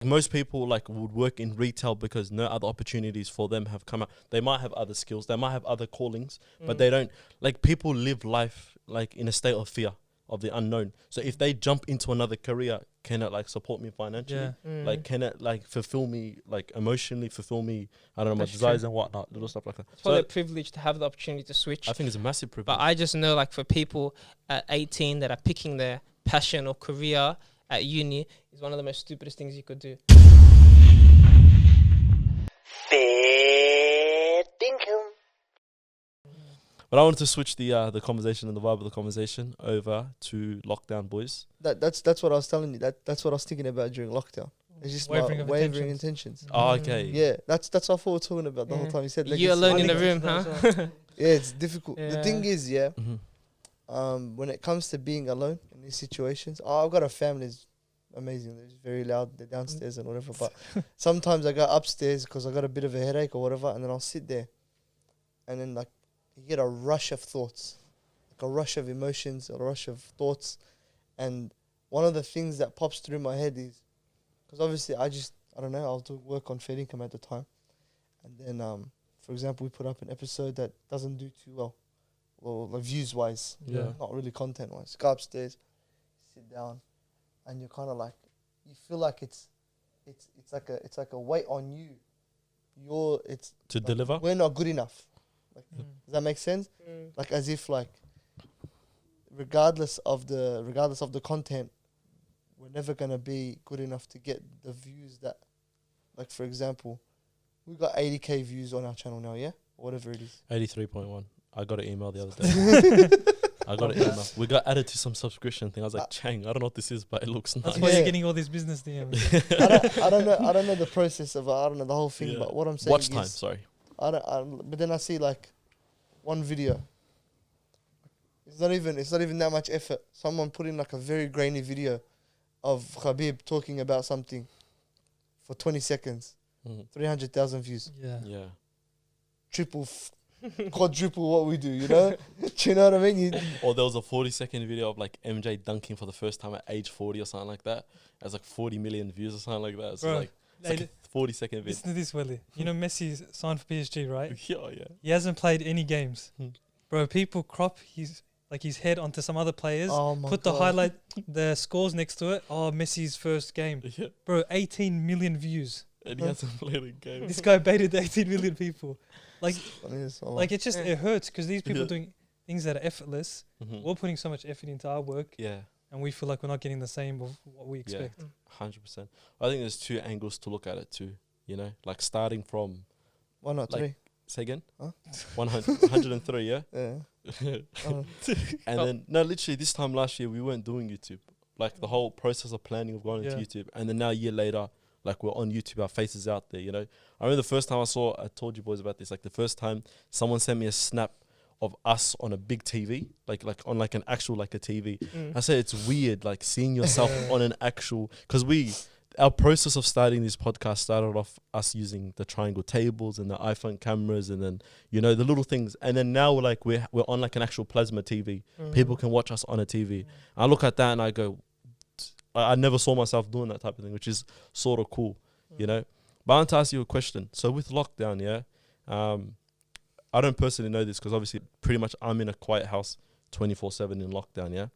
Most people like would work in retail because no other opportunities for them have come out. They might have other skills, they might have other callings, but they don't. Like, people live life like in a state of fear of the unknown. So if they jump into another career, can it like support me financially? Like, can it like fulfill me like emotionally, fulfill me, I don't know, my desires and whatnot, little stuff like that. It's probably a privilege to have the opportunity to switch. I think it's a massive privilege. But I just know, like, for people at 18 that are picking their passion or career at uni, is one of the most stupidest things you could do. Fairdinkumau. But I wanted to switch the conversation and the vibe of the conversation over to lockdown, boys. That's what I was telling you. That's what I was thinking about during lockdown. It's just wavering intentions. Oh, okay. Yeah, that's what I thought we were talking about the whole time. You said You're alone in the room, huh? Yeah, it's difficult. The thing is, Mm-hmm. when it comes to being alone in these situations, I've got a family that's amazing. They're very loud. They're downstairs and whatever. But sometimes I go upstairs because I got a bit of a headache or whatever, and then I'll sit there, and then like you get a rush of thoughts, like a rush of emotions, a rush of thoughts, and one of the things that pops through my head is, because obviously I don't know, I was doing work on Fairdinkumau at the time, and then for example, we put up an episode that doesn't do too well. Well, like views wise, not really content wise. Go upstairs, sit down, and you're kind of like, you feel like it's like a weight on you. It's to like, deliver. we're not good enough. Like, does that make sense? Like, as if like, regardless of the content, we're never gonna be good enough to get the views that, like, for example, we got 80k views on our channel now, yeah, or whatever it is. 83.1. I got an email the other day. I got an email. We got added to some subscription thing. I was like, Chang, I don't know what this is, but it looks nice. That's why you're getting all these business DMs. I don't know the process of I don't know the whole thing, but what I'm saying Watch is, time, sorry. but then I see like one video. It's not even that much effort. Someone put in like a very grainy video of Khabib talking about something for 20 seconds. 300,000 views. Yeah. Quadruple what we do, you know? Do you know what I mean? Or there was a 40-second video of like MJ dunking for the first time at age 40 or something like that. It has like 40 million views or something like that. So it's like a 40-second video. Listen to this, Willie. You know Messi's signed for PSG, right? Yeah. He hasn't played any games. Bro, people crop his head onto some other players, put the highlight, the scores next to it. Oh, Messi's first game. Yeah. Bro, 18 million views. And he hasn't played a game. This guy baited 18 million people. Like, like it just, it hurts because these people doing things that are effortless. Mm-hmm. We're putting so much effort into our work. Yeah. And we feel like we're not getting the same of what we expect. 100%. I think there's two angles to look at it too, you know? Like starting from... Why not like, 3? Say again? Huh? 103, yeah? Yeah. And then, no, literally this time last year, we weren't doing YouTube. Like the whole process of planning of going into YouTube. And then now a year later, like we're on YouTube, our faces out there, you know? I remember the first time I told you boys about this, like the first time someone sent me a snap of us on a big TV, like on like an actual, like a TV. I said, it's weird, like seeing yourself on an actual, because our process of starting this podcast started off us using the triangle tables and the iPhone cameras and then, you know, the little things. And then now we're like, we're on like an actual plasma TV. People can watch us on a TV. I look at that and I go, I never saw myself doing that type of thing, which is sort of cool, you know. But I want to ask you a question. So with lockdown, I don't personally know this because obviously pretty much I'm in a quiet house 24/7 in lockdown, yeah?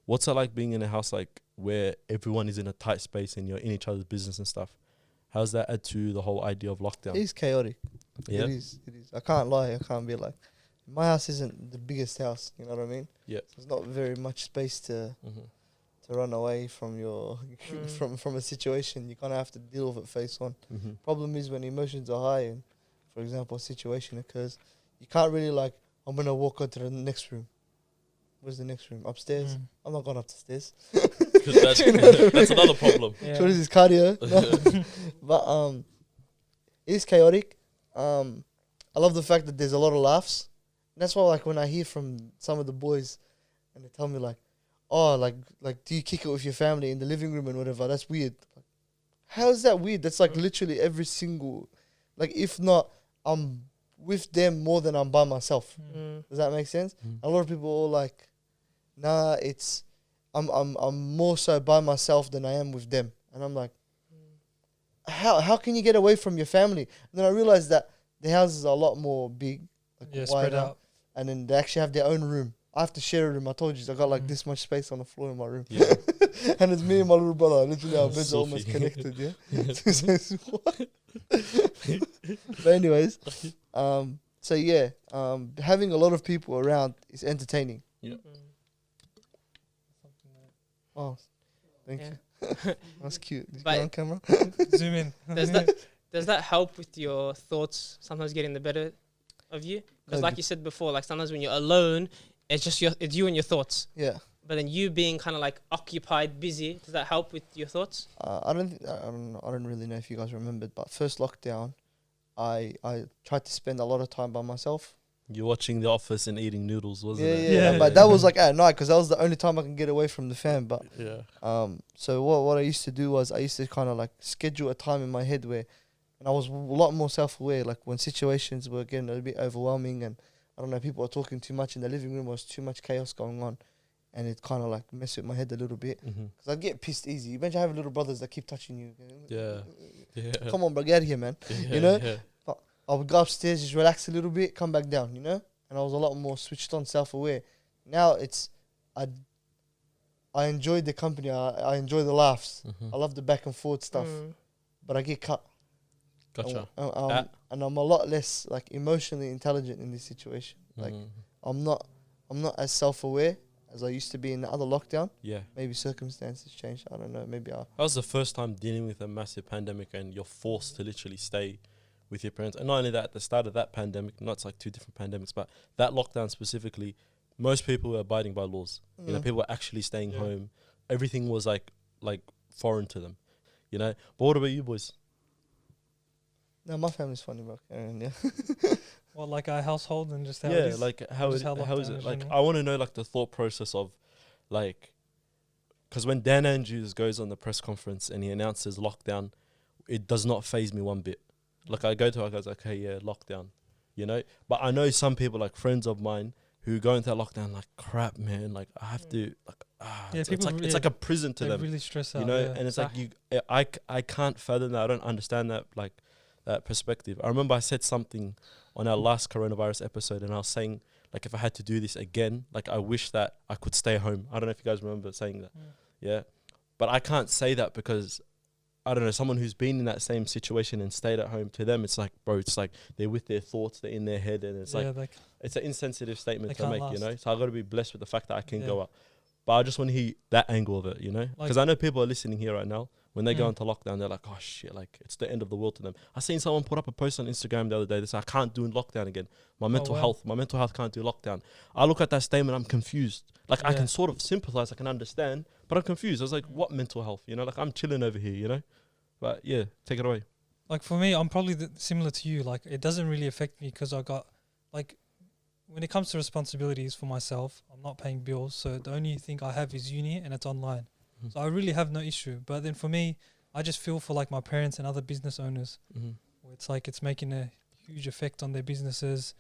What's it like being in a house like where everyone is in a tight space and you're in each other's business and stuff? How's that add to the whole idea of lockdown? It's chaotic. Yeah? It is. I can't lie. I can't be like, my house isn't the biggest house, you know what I mean? Yeah. There's not very much space to run away from your from a situation. You kind of have to deal with it face on. Problem is when emotions are high and, for example, a situation occurs, you can't really like, I'm going to walk out to the next room. Where's the next room? Upstairs? I'm not going up the stairs. That's another problem. So what is this, cardio? No. But it's chaotic. I love the fact that there's a lot of laughs. And that's why, like, when I hear from some of the boys and they tell me like, oh, like do you kick it with your family in the living room and whatever? That's weird. Like, how is that weird? That's like literally every single, like, if not, I'm with them more than I'm by myself. Does that make sense? A lot of people are all like, nah, it's I'm more so by myself than I am with them. And I'm like, how can you get away from your family? And then I realized that the houses are a lot more big, like spread out, and then they actually have their own room. I have to share a room. I told you, I got like this much space on the floor in my room. Yeah. And it's me and my little brother. Literally, our beds are almost connected, yeah? But anyways, so yeah, having a lot of people around is entertaining. Yeah. Oh, thank you. That's cute. Is But on camera? Zoom in. Does that help with your thoughts sometimes getting the better of you? Because like you said before, like sometimes when you're alone, it's just it's you and your thoughts. Yeah. But then you being kind of like occupied, busy, does that help with your thoughts? I don't really know if you guys remembered, but first lockdown, I tried to spend a lot of time by myself. You're watching The Office and eating noodles, wasn't it? Yeah. But that was like at night because that was the only time I can get away from the fam. But so what I used to do was I used to kind of like schedule a time in my head where, and I was a lot more self-aware. Like when situations were getting a bit overwhelming, and I don't know, people were talking too much in the living room, there was too much chaos going on, and it kind of like messed with my head a little bit. Because I'd get pissed easy. Imagine having little brothers that keep touching you. Yeah. Come on, bro, get out of here, man. Yeah, you know. Yeah. But I would go upstairs, just relax a little bit, come back down. You know. And I was a lot more switched on, self-aware. Now I enjoy the company. I enjoy the laughs. I love the back and forth stuff. But I get cut. Gotcha. And I'm a lot less like emotionally intelligent in this situation. Like I'm not as self-aware as I used to be in the other lockdown. Yeah. Maybe circumstances changed. I don't know. Maybe That was the first time dealing with a massive pandemic, and you're forced to literally stay with your parents. And not only that, at the start of that pandemic, not it's like two different pandemics, but that lockdown specifically, most people were abiding by laws. You know, people were actually staying home. Everything was like foreign to them. You know. But what about you boys? No, my family's funny, bro. Aaron, yeah. Well, like our household and just how it is. Like how is lockdown it? Like generally. I want to know like the thought process of like, because when Dan Andrews goes on the press conference and he announces lockdown, it does not faze me one bit. Like I go to, I goes, okay, yeah, lockdown, you know. But I know some people, like friends of mine, who go into lockdown like, crap, man, like I have to, like, it's like a prison to them. Really stress out, you know. And it's like I can't fathom that. I don't understand that, like that perspective. I remember I said something on our last coronavirus episode, and I was saying like if I had to do this again, like I wish that I could stay home. I don't know if you guys remember saying that. Yeah, but I can't say that because I don't know, someone who's been in that same situation and stayed at home, to them it's like, bro, it's like they're with their thoughts, they're in their head, and it's like it's an insensitive statement to make, you know. So I got to be blessed with the fact that I can go out. But I just want to hear that angle of it, you know, because I know people are listening here right now. When they go into lockdown, they're like, oh shit, like it's the end of the world to them. I seen someone put up a post on Instagram the other day. They said, I can't do lockdown again. My mental health can't do lockdown. I look at that statement, I'm confused. Like I can sort of sympathize, I can understand, but I'm confused. I was like, what mental health? You know, like I'm chilling over here, you know. But yeah, take it away. Like for me, I'm probably similar to you. Like it doesn't really affect me because I got, like, when it comes to responsibilities for myself, I'm not paying bills. So the only thing I have is uni, and it's online. So I really have no issue. But then for me, I just feel for like my parents and other business owners. Where it's like it's making a huge effect on their businesses.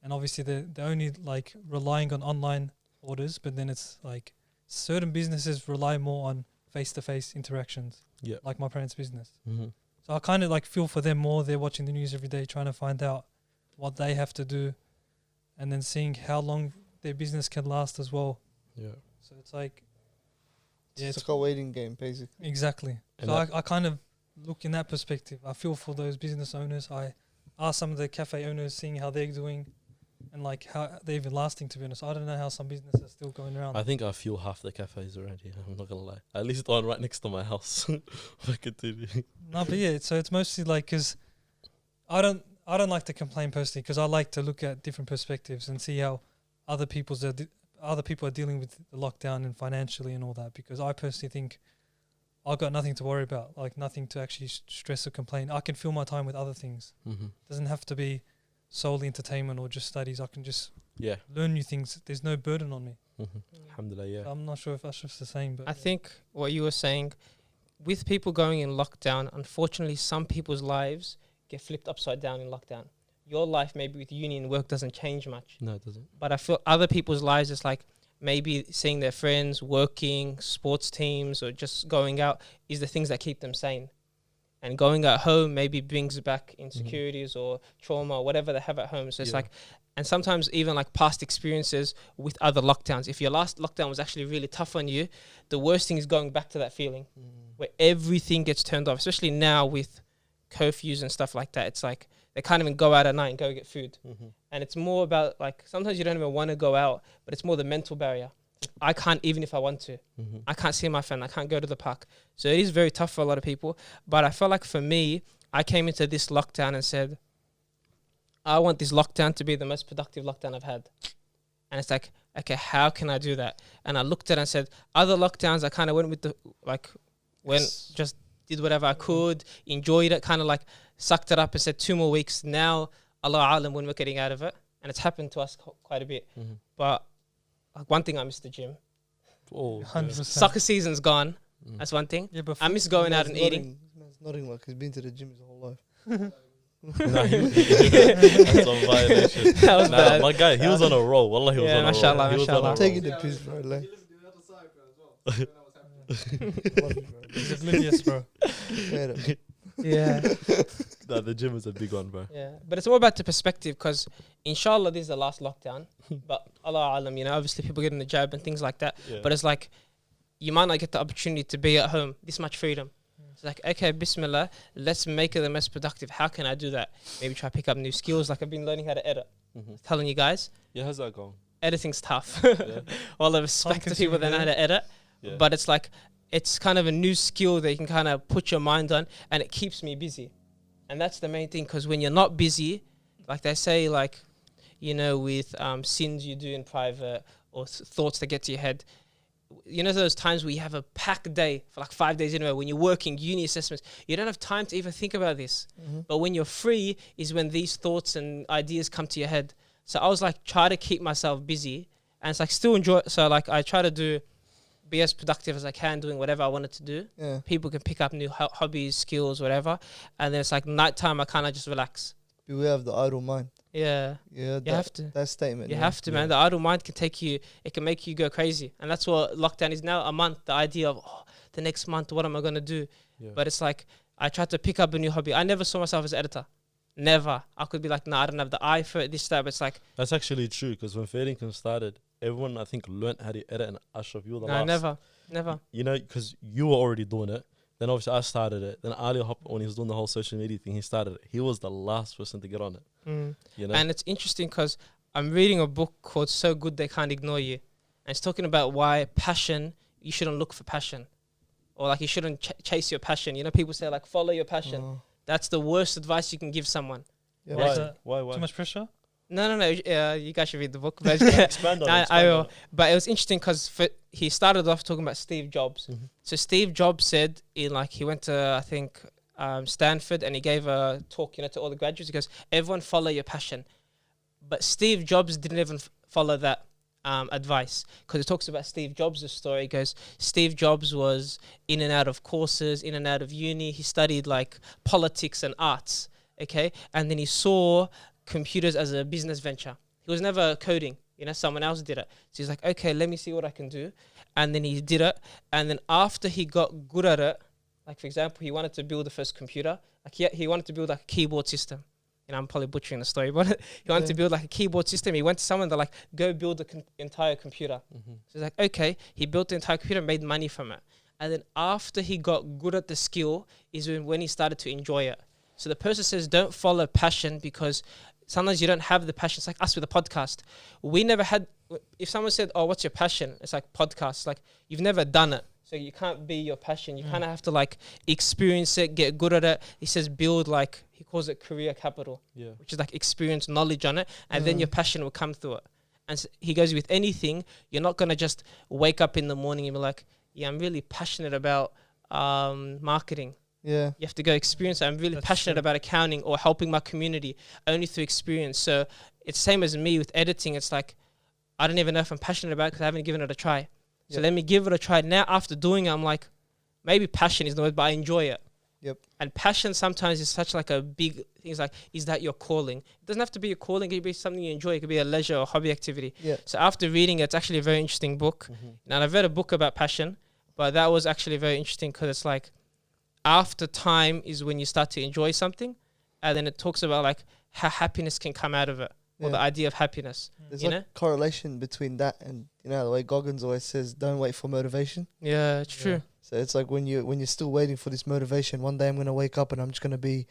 And obviously they're only like relying on online orders. But then it's like certain businesses rely more on face-to-face interactions. Yeah, like my parents' business. So I kind of like feel for them more. They're watching the news every day, trying to find out what they have to do, and then seeing how long their business can last as well. Yeah. So it's like, it's like a waiting game, basically. Exactly. And so I kind of look in that perspective. I feel for those business owners. I ask some of the cafe owners, seeing how they're doing, and like how they're even lasting, to be honest. I don't know how some businesses are still going around. I think I fuel half the cafes around here. I'm not gonna lie. At least the one right next to my house. I continue. No, but yeah. So it's mostly like, because I don't like to complain personally, because I like to look at different perspectives and see how other people are dealing with the lockdown and financially and all that. Because I personally think I've got nothing to worry about, like nothing to actually stress or complain. I can fill my time with other things. Doesn't have to be solely entertainment or just studies. I can just learn new things. There's no burden on me. Alhamdulillah, yeah. So I'm not sure if Ashraf's the same, but I think what you were saying, with people going in lockdown, unfortunately some people's lives get flipped upside down in lockdown. Your life maybe with uni and work doesn't change much. No, it doesn't. But I feel other people's lives, it's like maybe seeing their friends, working, sports teams, or just going out is the things that keep them sane. And going at home maybe brings back insecurities or trauma or whatever they have at home. So it's like, and sometimes even like past experiences with other lockdowns. If your last lockdown was actually really tough on you, the worst thing is going back to that feeling where everything gets turned off, especially now with curfews and stuff like that. It's like they can't even go out at night and go get food. And it's more about like, sometimes you don't even want to go out, but it's more the mental barrier. I can't, even if I want to, I can't see my friend, I can't go to the park. So it is very tough for a lot of people. But I felt like for me, I came into this lockdown and said, I want this lockdown to be the most productive lockdown I've had. And it's like, okay, how can I do that? And I looked at it and said, other lockdowns, I kind of went with the, like, just did whatever I could, enjoyed it, kind of like sucked it up and said 2 more weeks. Now, Allah Alam, when we're getting out of it. And it's happened to us quite a bit. But like one thing, I miss the gym. 100%. Soccer season's gone. That's one thing. Yeah, but I miss going out and eating. This man's nodding like he's been to the gym his whole life. That's on violation. That was bad. My guy, he was on a roll. Wallah, he was on a roll. mashallah, He was on a mashallah. roll. Taking the piss, bro. Like, he's oblivious, bro. straight up. Yeah. Nah, the gym is a big one, bro. Yeah. But it's all about the perspective because inshallah this is the last lockdown. But Allah Alam, you know, obviously people getting the jab and things like that. Yeah. But it's like, you might not get the opportunity to be at home, this much freedom. It's like, okay, bismillah, let's make it the most productive. How can I do that? Maybe try to pick up new skills. Like I've been learning how to edit. Telling you guys, Yeah, how's that going? editing's tough. Yeah. All the respect to people that know how to edit. Yeah. But it's like, it's kind of a new skill that you can kind of put your mind on and it keeps me busy. And that's the main thing because when you're not busy, like they say, like, you know, with sins you do in private or thoughts that get to your head, you know those times where you have a packed day for like 5 days in a row when you're working, uni assessments, you don't have time to even think about this. But when you're free is when these thoughts and ideas come to your head. So I was like, try to keep myself busy and it's like still enjoy. So like I try to be as productive as I can doing whatever I wanted to do. Yeah. People can pick up new hobbies, skills, whatever. And then it's like nighttime, I kind of just relax. Beware of the idle mind. Yeah. Yeah, You have to. That statement. You yeah. have to, man. The idle mind can take you, it can make you go crazy. And that's what lockdown is now, a month. The idea of, the next month, what am I going to do? Yeah. But it's like, I tried to pick up a new hobby. I never saw myself as an editor. Never. I could be like, nah, I don't have the eye for it, this, that. But it's like, That's actually true because when Fairdinkumau started, everyone I think learned how to edit, and Ashraf, you were the nah, last. never. You know, because you were already doing it. Then obviously I started it. Then Ali Hop, when he was doing the whole social media thing, he started it. He was the last person to get on it. You know, And it's interesting because I'm reading a book called So Good They Can't Ignore You. And it's talking about why passion, you shouldn't look for passion. Or like you shouldn't chase your passion. You know, people say like, follow your passion. Oh. That's the worst advice you can give someone. Yeah, why? Is that Why? too much pressure? No. You guys should read the book. But Expand on it. I expand on will. it. But it was interesting because he started off talking about Steve Jobs. So Steve Jobs said he went to, I think, Stanford and he gave a talk, you know, to all the graduates. He goes, everyone follow your passion. But Steve Jobs didn't even follow that advice because it talks about Steve Jobs' story. It goes, Steve Jobs was in and out of courses, in and out of uni. He studied like politics and arts, okay? And then he saw computers as a business venture. He was never coding, you know, someone else did it. So he's like, okay, let me see what I can do. And then he did it. And then after he got good at it, like for example, he wanted to build the first computer. Like he wanted to build like a keyboard system. You know, I'm probably butchering the story, but he wanted to build like a keyboard system. He went to someone that like, go build the entire computer. So he's like, okay, he built the entire computer, made money from it. And then after he got good at the skill is when he started to enjoy it. So the person says, don't follow passion because sometimes you don't have the passion. It's like us with a podcast. We never had, if someone said, oh, what's your passion? It's like podcasts. Like you've never done it. So you can't be your passion. You kind of have to like experience it, get good at it. He says build like, he calls it career capital, which is like experience, knowledge on it. And then your passion will come through it. And so he goes with anything, you're not going to just wake up in the morning and be like, yeah, I'm really passionate about marketing. Yeah. You have to go experience it. I'm really passionate about accounting or helping my community only through experience. So it's same as me with editing. It's like, I don't even know if I'm passionate about it because I haven't given it a try. So let me give it a try. Now, after doing it, I'm like, maybe passion is the word, but I enjoy it. Yep. And passion sometimes is such like a big thing. It's like, is that your calling? It doesn't have to be a calling. It could be something you enjoy. It could be a leisure or hobby activity. Yeah. So after reading it, it's actually a very interesting book. And I've read a book about passion, but that was actually very interesting because it's like, after time is when you start to enjoy something, and then it talks about like how happiness can come out of it, or the idea of happiness. There's You like know? correlation between that and the way Goggins always says, don't wait for motivation. Yeah, it's true. So it's like when you're still waiting for this motivation, one day I'm gonna wake up and I'm just gonna be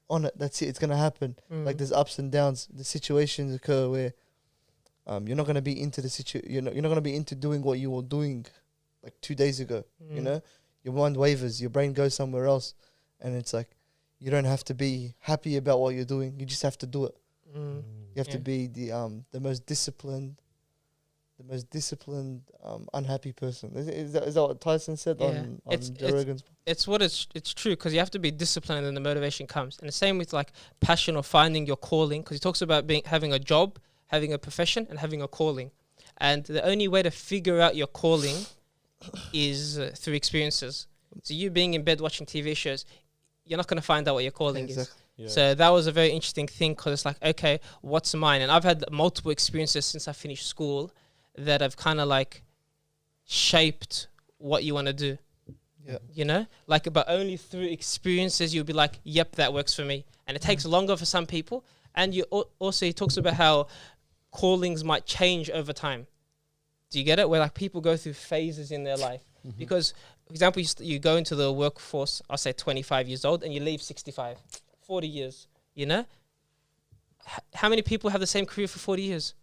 on it. That's it. It's gonna happen. Like there's ups and downs. The situations occur where you're not gonna be into the you're not gonna be into doing what you were doing like 2 days ago. You know, your mind wavers, your brain goes somewhere else, and it's like you don't have to be happy about what you're doing. You just have to do it. You have to be the most disciplined, unhappy person. Is that what Tyson said on Joe Rogan's? It's true, because you have to be disciplined and then the motivation comes. And the same with like passion or finding your calling, because he talks about having a job, having a profession, and having a calling. And the only way to figure out your calling is through experiences. So you being in bed watching TV shows, you're not going to find out what your calling is. Yeah. So that was a very interesting thing, because it's like, okay, what's mine? And I've had multiple experiences since I finished school that have kind of like shaped what you want to do. Yeah. You know, like, but only through experiences you'll be like, yep, that works for me. And it takes longer for some people. And you also, he talks about how callings might change over time. Do you get it? Where like people go through phases in their life. Because, for example, you go into the workforce, I'll say 25 years old, and you leave 65, 40 years, you know? How many people have the same career for 40 years?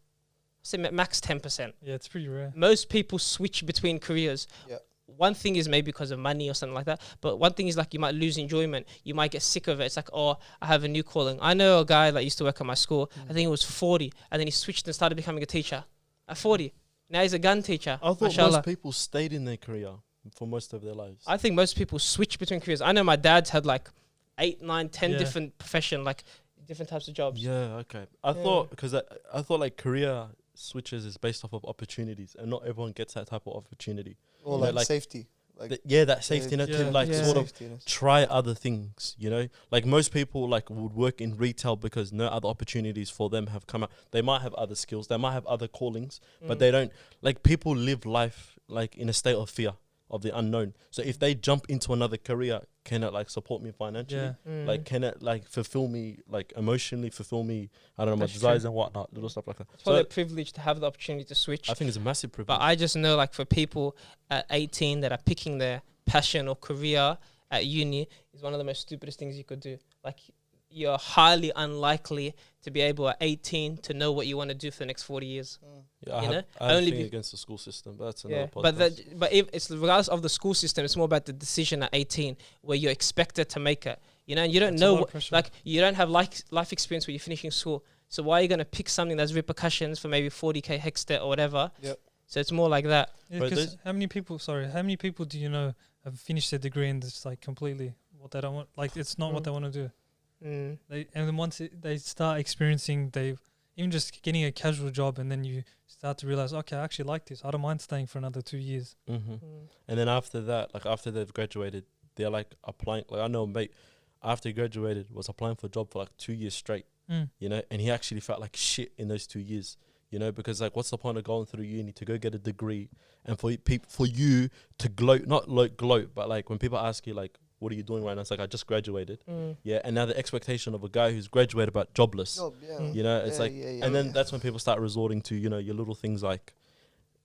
Say max 10%. Yeah, it's pretty rare. Most people switch between careers. Yeah. One thing is maybe because of money or something like that, but one thing is like you might lose enjoyment. You might get sick of it. It's like, oh, I have a new calling. I know a guy that used to work at my school. I think he was 40, and then he switched and started becoming a teacher at 40. Now he's a gun teacher. I thought Mashallah. most people stayed in their career for most of their lives. I think most people switch between careers. I know my dad's had like 8, 9, 10 different profession, like different types of jobs. Yeah, okay. I thought, because I thought like career switches is based off of opportunities, and not everyone gets that type of opportunity. Or You know, like safety. Like that safety net to like sort of try other things, you know? Like most people like would work in retail because no other opportunities for them have come out. They might have other skills, they might have other callings, but they don't, like people live life like in a state of fear of the unknown. So if they jump into another career, can it like support me financially? Like can it like fulfill me like emotionally, fulfill me, I don't know, my desires and whatnot, little stuff like that. It's probably a privilege to have the opportunity to switch. I think it's a massive privilege. But I just know like for people at 18 that are picking their passion or career at uni is one of the most stupidest things you could do. Like you're highly unlikely to be able at 18 to know what you want to do for the next 40 years. Yeah, I You have know? Only a thing be- against the school system, but that's another Yeah, podcast. but if it's regardless of the school system, it's more about the decision at 18 where you're expected to make it. You know, and you don't That's a know lot of what, pressure. like you don't have life experience when you're finishing school. So why are you going to pick something that's repercussions for maybe 40k hex debt or whatever? Yep. So it's more like that. Yeah, But 'cause how many people do you know have finished their degree and it's like completely what they don't want? Like it's not what they want to do. And then once they start experiencing, they even just getting a casual job, and then you start to realize, okay, I actually like this. I don't mind staying for another 2 years. And then after that, like after they've graduated, they're like applying. Like I know a mate, after he graduated, was applying for a job for like 2 years straight. You know, and he actually felt like shit in those 2 years. You know, because like, what's the point of going through uni to go get a degree, and for you to gloat, not like gloat, but like when people ask you like, what are you doing right now? It's like, I just graduated. Yeah, and now the expectation of a guy who's graduated but jobless. You know, it's and then that's when people start resorting to, you know, your little things like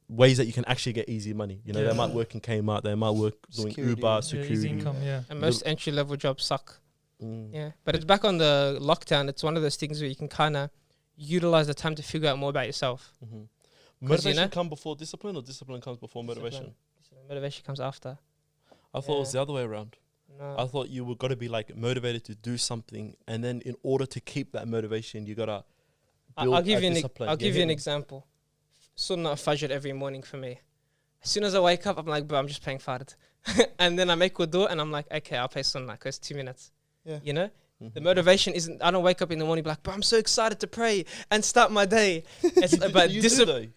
ways that you can actually get easy money. You know, they might work in Kmart, they might work doing Uber, security. Easy income, And most entry level jobs suck. Yeah, but it's back on the lockdown. It's one of those things where you can kind of utilize the time to figure out more about yourself. Motivation come before discipline, or discipline comes before motivation? Motivation comes after. I thought it was the other way around. No. I thought you were got to be like motivated to do something, and then in order to keep that motivation, you gotta build I'll give a you discipline. I'll give you an example. Sunnah of Fajr every morning for me. As soon as I wake up, I'm like, bro, I'm just playing Fard. And then I make wudu and I'm like, okay, I'll play Sunnah because 2 minutes. Yeah. You know? The motivation isn't, I don't wake up in the morning be like, bro, I'm so excited to pray and start my day. It's about discipline.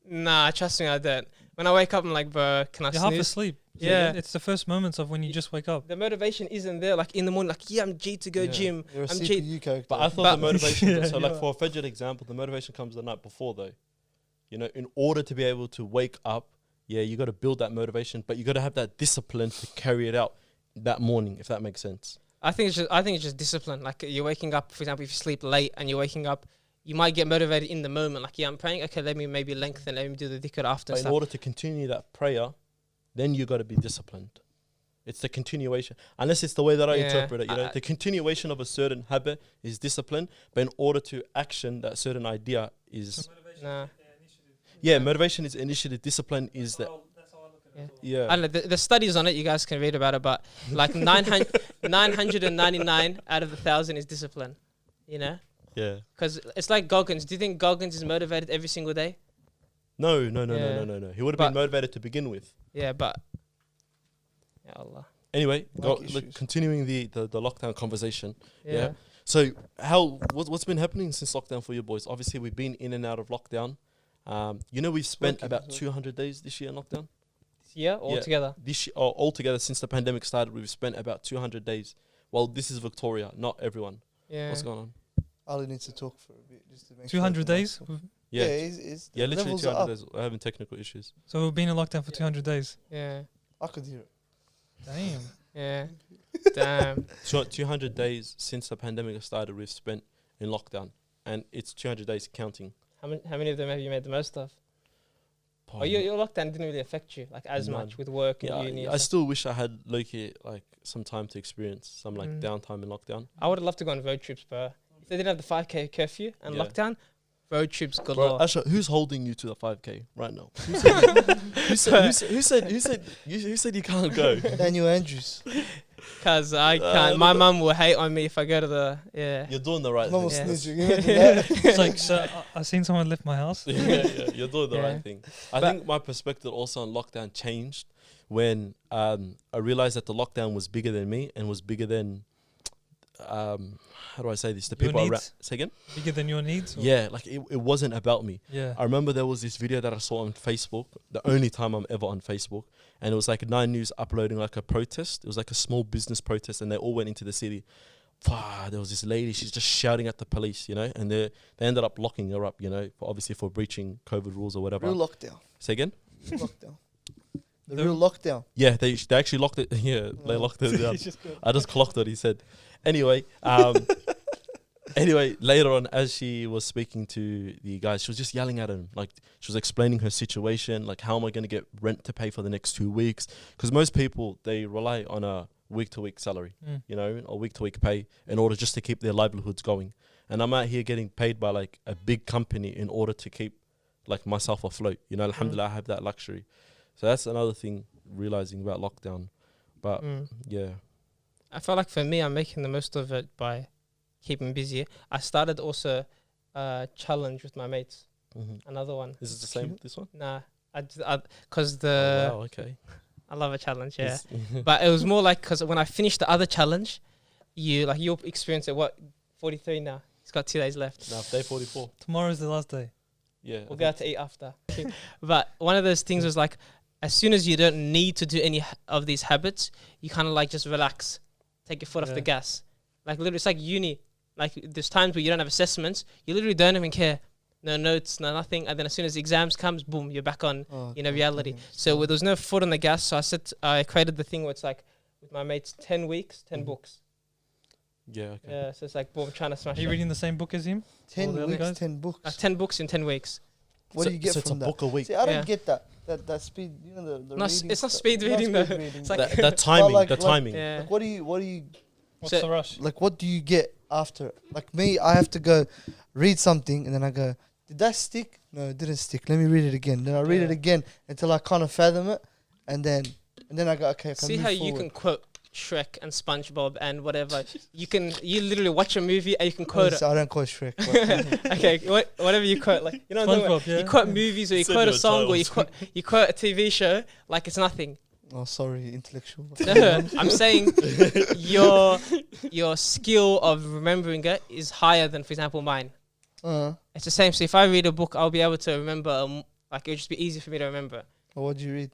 Nah, trust me, I don't. When I wake up, I'm like, bro, can I You're half snooze? asleep. Yeah. It's the first moments of when you just wake up. The motivation isn't there. Like in the morning, like, yeah, I'm G to go gym. You're a I'm CPU character. But I thought the motivation, Yeah, so like yeah. for a fidget example, the motivation comes the night before though. You know, in order to be able to wake up, yeah, you got to build that motivation, but you got to have that discipline to carry it out that morning, if that makes sense. I think it's just discipline. Like you're waking up, for example, if you sleep late and you're waking up, you might get motivated in the moment. Like, yeah, I'm praying. Okay, let me maybe lengthen. Let me do the dhikr after. But in order to continue that prayer, then you got to be disciplined. It's the continuation. Unless it's the way that I interpret it, you know. The continuation of a certain habit is discipline, but in order to action that certain idea is... motivation is initiative. Discipline is that... Yeah. I don't know, the studies on it, you guys can read about it, but like 999 out of 1,000 is discipline, you know? Yeah. Because it's like Goggins. Do you think Goggins is motivated every single day? No. He would have been motivated to begin with. Yeah, but... Ya Allah. Anyway, continuing the lockdown conversation. Yeah. So what's been happening since lockdown for you boys? Obviously, we've been in and out of lockdown. You know, we've spent about 200 days this year in lockdown. Yeah, altogether. Altogether, since the pandemic started, we've spent about 200 days. Well, this is Victoria, not everyone. Yeah. What's going on? Ali needs to talk for a bit just to make 200 days? Yeah. Yeah, Literally 200 days. We're having technical issues. So we've been in lockdown for 200 days. Yeah. I could hear it. Damn. Yeah. Damn. 200 days since the pandemic started, we've spent in lockdown. And it's 200 days counting. How many of them have you made the most of? Oh, your lockdown didn't really affect you like as much with work and uni. I still wish I had low-key like some time to experience some like downtime in lockdown. I would have loved to go on road trips, bro. If they didn't have the 5K curfew and lockdown, road trips galore. Bro, Asha, who's holding you to the 5K right now? Who said you can't go? Daniel Andrews. Because I can't. My mum will hate on me if I go to the... Yeah. You're doing the right Mum will thing. snitch you. It's like, so I seen someone left my house. You're doing the right thing. I think my perspective also on lockdown changed when I realized that the lockdown was bigger than me and was bigger than... how do I say this? The Your people around. needs? Say again? Bigger than your needs? Or? Yeah, like it wasn't about me. Yeah. I remember there was this video that I saw on Facebook, the only time I'm ever on Facebook, and it was like 9 News uploading like a protest. It was like a small business protest, and they all went into the city. There was this lady, she's just shouting at the police, you know, and they ended up locking her up, you know, obviously for breaching COVID rules or whatever. Real lockdown. Say again? Lockdown. The real lockdown. Yeah, they actually locked it. Yeah, they locked it down. I just clocked what he said. Anyway, later on, as she was speaking to the guys, she was just yelling at him. Like, she was explaining her situation, like, how am I going to get rent to pay for the next 2 weeks? Because most people, they rely on a week-to-week salary, you know, or week-to-week pay in order just to keep their livelihoods going. And I'm out here getting paid by, like, a big company in order to keep, like, myself afloat. You know, alhamdulillah, I have that luxury. So that's another thing, realizing about lockdown. But, yeah. I feel like for me, I'm making the most of it by keeping busy. I started also a challenge with my mates. Another one. Is it the same with this one? Nah, because the... Oh, wow, okay. I love a challenge, yeah. But it was more like, because when I finished the other challenge, you'll experience it, 43 now. He's got 2 days left. No, day 44. Tomorrow's the last day. Yeah. We'll go out to eat after. But one of those things was like, as soon as you don't need to do any of these habits, you kind of like just relax. Take your foot off the gas. Like literally, it's like uni. Like there's times where you don't have assessments. You literally don't even care. No notes, no nothing. And then as soon as the exams comes, boom, you're back on, reality. So there was no foot on the gas. So I created the thing where it's like, with my mates, 10 weeks, 10 books. Yeah, okay. Yeah, so it's like, boom, trying to smash Are you it. reading the same book as him? 10 weeks, 10 books. 10 books in 10 weeks. What do you get so from it's a that? book a week. See, I don't get that. That speed, you know, the No, reading it's not stuff. speed reading though. It's like That timing, like- the like- timing. yeah. Like, what do you What's So- the rush? like? What do you get after? Like me, I have to go read something, and then I go, did that stick? No, it didn't stick. Let me read it again. Then I read it again until I kind of fathom it, and then I go, okay. I can See move how you forward. can quote Shrek and SpongeBob and whatever. You literally watch a movie and you can quote it. I don't quote Shrek. But Okay, whatever you quote, like you know, what I'm talking about? SpongeBob, yeah. You quote movies or you Said quote a you're a song or child. you quote a TV show like it's nothing. oh, sorry, intellectual. No, I'm saying your skill of remembering it is higher than, for example, mine. It's the same. So if I read a book, I'll be able to remember. Like it'll just be easy for me to remember. What do you read?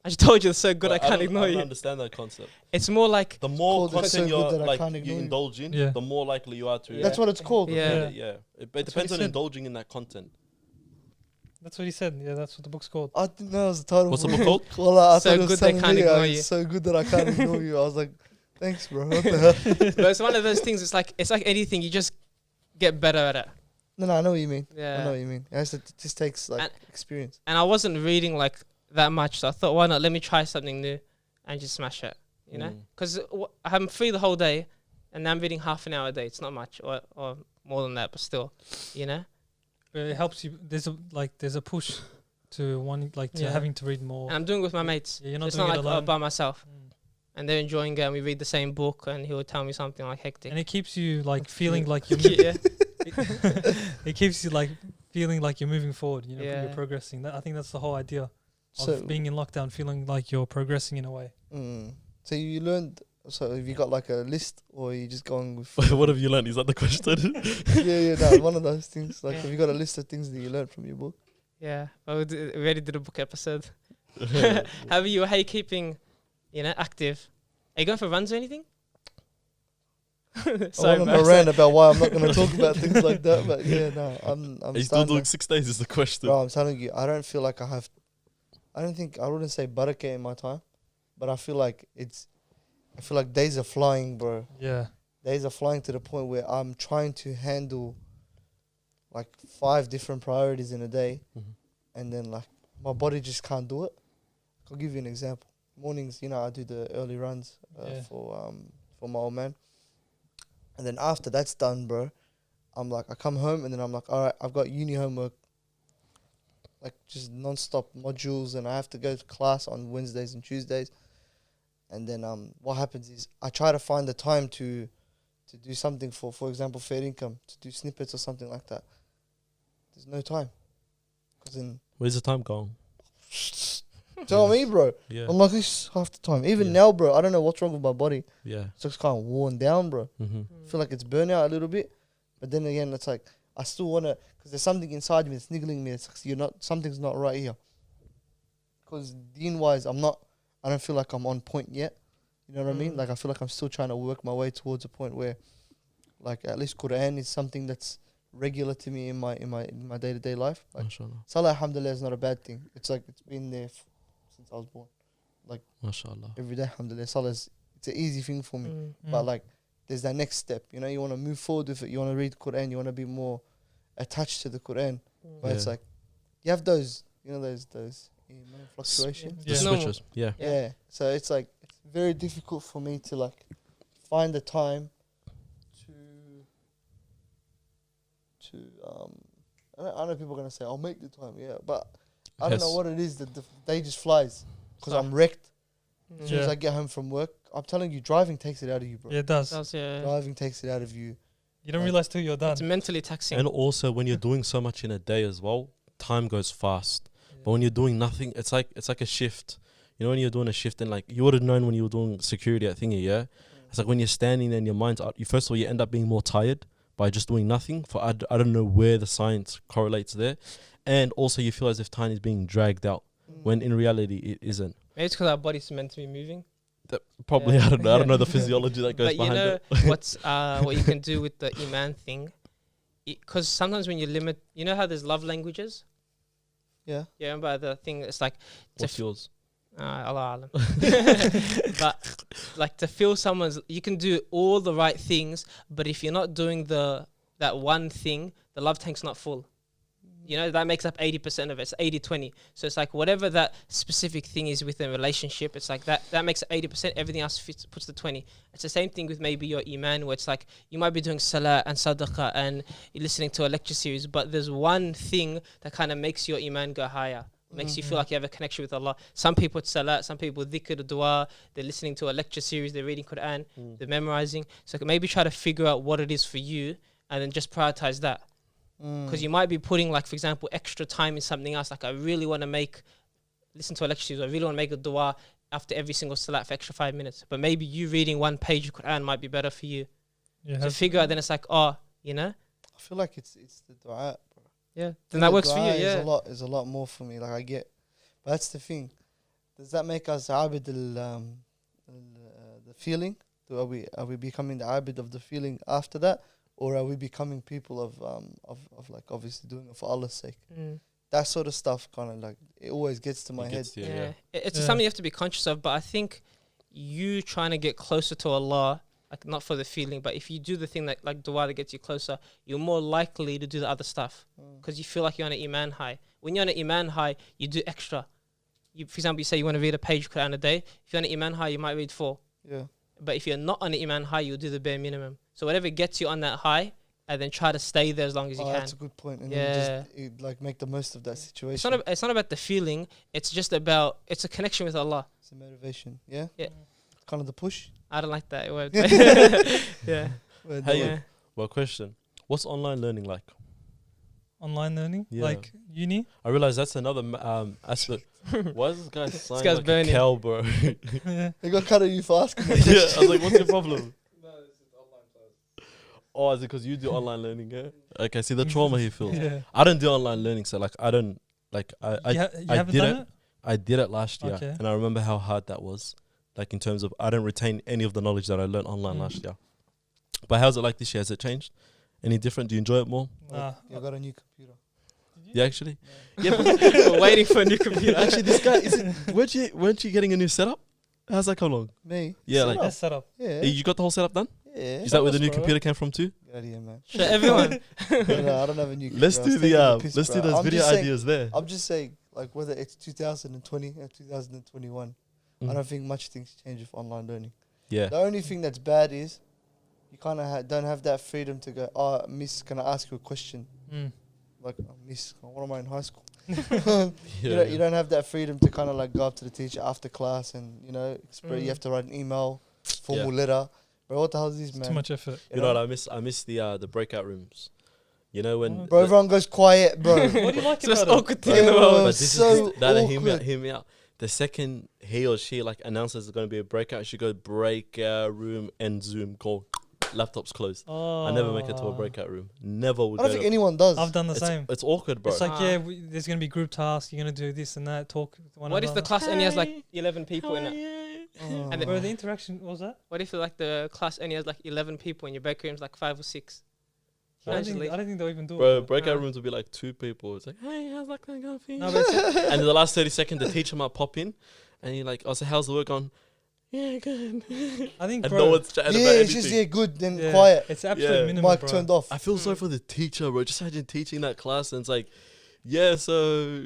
I just told you it's so good. But I can't don't- ignore I don't you. understand that concept. It's more like The more called it's so content good you're that I like can't you ignore you. indulge in, Yeah. the more likely you are to. That's what it's called. Yeah. Yeah. It what depends he on said. indulging in that content. That's what he said. Yeah, that's what the book's called. I didn't know it was the title. What's the for book it. called? Wallah, I So thought it was good they telling can't me, ignore it's you. so good that I can't ignore you. I was like, thanks, bro. What the hell? But it's one of those things. It's like anything. You just get better at it. No, I know what you mean. I know Yeah. what you mean. It just takes like And- experience. And I wasn't reading like that much, so I thought, why not? Let me try something new, and just smash it. You know, because I'm free the whole day, and I'm reading half an hour a day. It's not much, or more than that, but still, you know. But it helps you. There's a push to wanting to Yeah. having to read more. And I'm doing it with my mates. Yeah, you're not It's doing not it like alone. by myself. Mm. And they're enjoying it, and we read the same book, and he will tell me something like hectic. And it keeps you like That's feeling cute. like you're. yeah. It keeps you like feeling like you're moving forward. You know, Yeah. you're progressing. I think that's the whole idea So, of being in lockdown, feeling like you're progressing in a way. so you learned. So have you got like a list, or are you just going with? What have you learned? Is that the question? yeah, no, one of those things. Like, Yeah. have you got a list of things that you learned from your book? Yeah. Well, we already did a book episode. How are you keeping, active? Are you going for runs or anything? I went on a embarrassing. rant about why I'm not going to talk about things like that, but yeah, no, I'm Are you still starting doing to- 6 days? Is the question. Bro, I'm telling you, I don't feel like I have. I wouldn't say barakah in my time, but I feel like days are flying, bro. Yeah. Days are flying to the point where I'm trying to handle like 5 different priorities in a day, and then like my body just can't do it. I'll give you an example. Mornings, I do the early runs for my old man, and then after that's done, bro, I'm like, I come home and then I'm like, all right, I've got uni homework, like just non-stop modules, and I have to go to class on Wednesdays and Tuesdays. And then what happens is I try to find the time to do something for example, Fairdinkumau, to do snippets or something like that. There's no time. 'Cause then, Where's the time going? tell me, bro. Yeah. I'm like, this is half the time. Even Yeah. now, bro, I don't know what's wrong with my body. Yeah. It's just kind of worn down, bro. Mm-hmm. I feel like it's burnout a little bit. But then again, it's like, I still want to, because there's something inside me that's niggling me. It's like, something's not right here. Because deen-wise, I don't feel like I'm on point yet. You know what I mean? Like, I feel like I'm still trying to work my way towards a point where, like, at least Quran is something that's regular to me in my day-to-day life. Like, MashaAllah. Salah, alhamdulillah, is not a bad thing. It's like, it's been there since I was born. MashaAllah. Every day, alhamdulillah, Salah it's an easy thing for me. Mm. But like, there's that next step. You want to move forward with it. You want to read Quran. You want to be more attached to the Quran. But it's Yeah. like, you have those fluctuations. The Yeah. switches. Yeah. Yeah. So it's like, it's very difficult for me to like find the time to I know people are gonna say, I'll make the time. Yeah, but I don't know Yes. what it is that the day just flies because I'm wrecked. As soon as Yeah. I get home from work, I'm telling you, driving takes it out of you, bro. Yeah, it does. Driving takes it out of you. You don't realize till you're done. It's mentally taxing. And also, when you're doing so much in a day as well, time goes fast. But when you're doing nothing, it's like a shift. When you're doing a shift, and like you would have known when you were doing security at thingy, yeah. It's like when you're standing there and your mind's out. First of all, you end up being more tired by just doing nothing. I don't know where the science correlates there, and also you feel as if time is being dragged out when in reality it isn't. Maybe it's because our body's meant to be moving. Probably Yeah. I don't know the physiology that goes But you behind know it. what you can do with the iman thing, because sometimes when you limit, how there's love languages. Yeah. Yeah, remember the thing? It's like What's yours? Allah alam. But like to feel you can do all the right things, but if you're not doing that one thing, the love tank's not full. That makes up 80% of it. It's 80-20. So it's like whatever that specific thing is within a relationship, it's like that makes up 80%. Everything else puts the 20. It's the same thing with maybe your iman, where it's like you might be doing salah and sadaqah and you're listening to a lecture series, but there's one thing that kind of makes your iman go higher. Makes you feel like you have a connection with Allah. Some people it's salat, some people dhikr, dua, they're listening to a lecture series, they're reading Quran, they're memorizing. So maybe try to figure out what it is for you and then just prioritize that. Because you might be putting, like, for example, extra time in something else. Like, I really want to listen to a lecture series. I really want to make a dua after every single salat for extra 5 minutes. But maybe you reading one page of Quran might be better for you. Yeah. So figure out, then it's like, I feel like it's the dua, bro. yeah, then that works for you, Dua yeah. is a lot more for me. Like, I get, but that's the thing. Does that make us abid the feeling? Are we becoming the abid of the feeling after that? Or are we becoming people of like obviously doing it for Allah's sake? that sort of stuff kind of like it always gets to my head. Gets to you, yeah. It's Yeah. something you have to be conscious of. But I think you trying to get closer to Allah, like not for the feeling, but if you do the thing that like dua that gets you closer, you're more likely to do the other stuff because you feel like you're on an iman high. When you're on an iman high, you do extra. You, for example, you say you want to read a page Quran a day. If you're on an iman high, you might read 4. Yeah. But if you're not on an iman high, you'll do the bare minimum. So whatever gets you on that high, and then try to stay there as long as you can. That's a good point. And Yeah. then just like make the most of that situation. It's not about the feeling. It's just about, it's a connection with Allah. It's a motivation. Yeah. Yeah. Kind of the push. I don't like that word. Yeah. Hey, Yeah. well, question. What's online learning like? Online learning, Yeah. like uni. I realize that's another aspect. Why is this guy signed guy's like burning. a cow, bro? Yeah. They got cut of you for asking. Yeah, I was like, what's your problem? Oh, is it because you do online learning? Yeah. Okay, see the trauma he feels. Yeah. I don't do online learning, so like I don't like I you I haven't did done it. it? I did it last year, Okay. and I remember how hard that was. Like in terms of I don't retain any of the knowledge that I learned online last year. But how's it like this year? Has it changed? Any different? Do you enjoy it more? Nah. You got a new computer. Yeah, actually. Yeah, We're waiting for a new computer. actually, this guy is it? Weren't you getting a new setup? How's that come along? Me? Yeah, Set like up. That's set up. Yeah. you got the whole setup done. Yeah. Is that where the new bro. computer came from too? Get out of here, man. Show everyone. No, I don't have a new computer. Let's I do was the taking the piss, let's do bro. those I'm video just saying- ideas there. I'm just saying, like, whether it's 2020 or 2021, I don't think much things change with online learning. Yeah. The only thing that's bad is you kind of don't have that freedom to go, oh, miss, can I ask you a question? Mm. Like, oh, miss, what am I in high school? Yeah, You don't have that freedom to kind of like go up to the teacher after class and, you know, you have to write an email, formal letter. Bro, what the hell is this, man? Too much effort. You know what I miss? I miss the breakout rooms. You know when Bro, everyone goes quiet, bro. What do you like It's the most about it? awkward thing in the Bro, world. But this so is that hear awkward. me out. The second he or she like announces there's going to be a breakout, she go breakout room and Zoom call. Laptops closed. Oh. I never make it to a breakout room. Never would. I don't go think to- anyone does. I've done the it's, same. it's awkward, bro. It's like, Ah. yeah, there's going to be group tasks. You're going to do this and that, talk. with one What if the another. class only has like 11 people in it? Oh. And Bro, the interaction, what was that? What if like the class only has like 11 people and your break room's like 5 or 6? I don't think they'll even do Bro, it. breakout rooms will be like 2 people. It's like, hey, how's that going for you? No, but it's, And in the last 30 seconds, the teacher might pop in, and you're like, oh, so how's the work on? Yeah, good. I think, And bro, no one's chatting Yeah, about it's anything. just, yeah, good, then yeah, quiet. It's absolute Yeah. minimum, Mic bro. turned off. I feel sorry for the teacher, bro. Just imagine teaching that class, and it's like, yeah, so,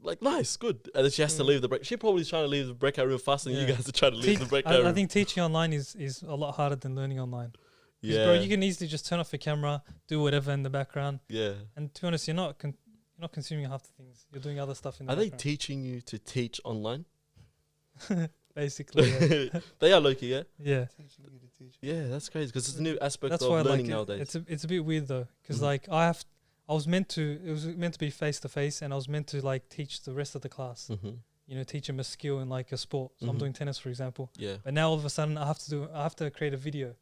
like, nice, good. And then she has to leave the break. She probably trying to leave the breakout room faster than you Yeah. guys are trying to leave the breakout I room. think teaching online is a lot harder than learning online. 'Cause, Yeah, bro, you can easily just turn off your camera, do whatever in the background, yeah. and to be honest, you're not consuming half the things. You're doing other stuff in the Are they background. teaching you to teach online? Basically, yeah. They are, Loki, yeah? Yeah. Teaching you to teach. Yeah, that's crazy, because it's a new aspect That's of why learning like nowadays. it's a bit weird though, because Mhm. like it was meant to be face to face, and I was meant to like teach the rest of the class. Mm-hmm. You know, teach them a skill in like a sport. So I'm Mhm. doing tennis, for example. Yeah. But now all of a sudden I have to create a video